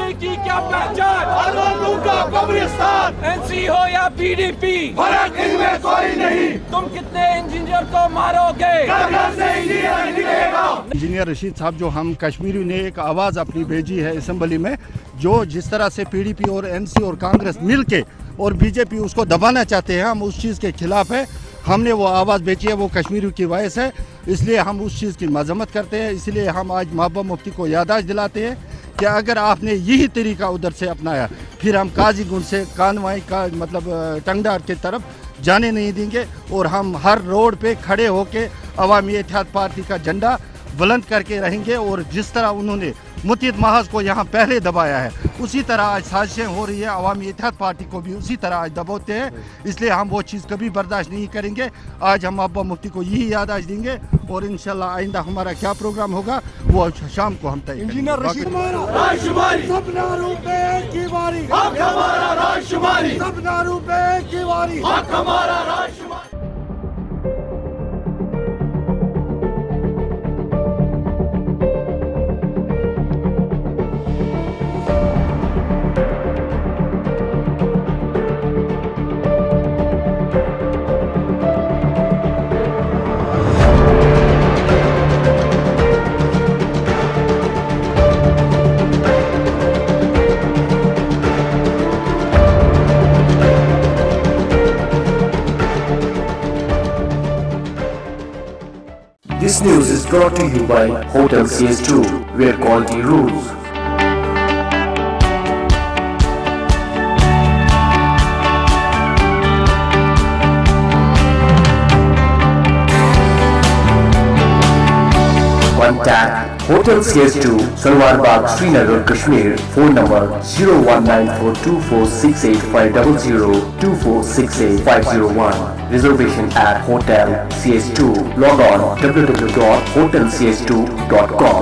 BJP की क्या पहचान, आंदोलनों का कब्रिस्तान, एनसी हो या पीडीपी, फर्क इनमें कोई नहीं। तुम कितने इंजीनियर को मारोगे, घर से इंजीनियर निकलेगा। इंजीनियर रशीद साहब, जो हम कश्मीरी ने एक आवाज़ अपनी भेजी है असेंबली में, जो जिस तरह से पीडीपी और एनसी और कांग्रेस मिल के और बीजेपी उसको दबाना चाहते हैं, हम उस चीज़ के खिलाफ है। हमने वो आवाज़ भेजी है, वो कश्मीरी की वॉइस है, इसलिए हम उस चीज़ की मजम्मत करते हैं। इसलिए हम आज महबूबा मुफ्ती को याददाश्त दिलाते हैं कि अगर आपने यही तरीका उधर से अपनाया, फिर हम काजीगुंड से कानवाई का मतलब टंगडार की तरफ जाने नहीं देंगे और हम हर रोड पे खड़े होके अवामी इत्तेहाद पार्टी का झंडा बुलंद करके रहेंगे। और जिस तरह उन्होंने मुत्तहिद महज को यहाँ पहले दबाया है, उसी तरह आज साजिशें हो रही है, अवामी इत्तेहाद पार्टी को भी उसी तरह आज दबाते हैं। इसलिए हम वो चीज़ कभी बर्दाश्त नहीं करेंगे। आज हम महबूबा मुफ्ती को यही याददाश्त देंगे और इंशाल्लाह आइंदा हमारा क्या प्रोग्राम होगा वो शाम को हम तय करेंगे। राजकुमारी सपना रूपे की बारी, हक हमारा, राजकुमारी सपना रूपे की बारी, हक हमारा, राजकुमारी। This news is brought to you by Hotel CS2, where quality rules. Contact Hotel CS2, Salwar Bagh, Srinagar, Kashmir. Phone number 0194246850, 24685001. Reservation at Hotel CS2. Log on www.hotelcs2.com.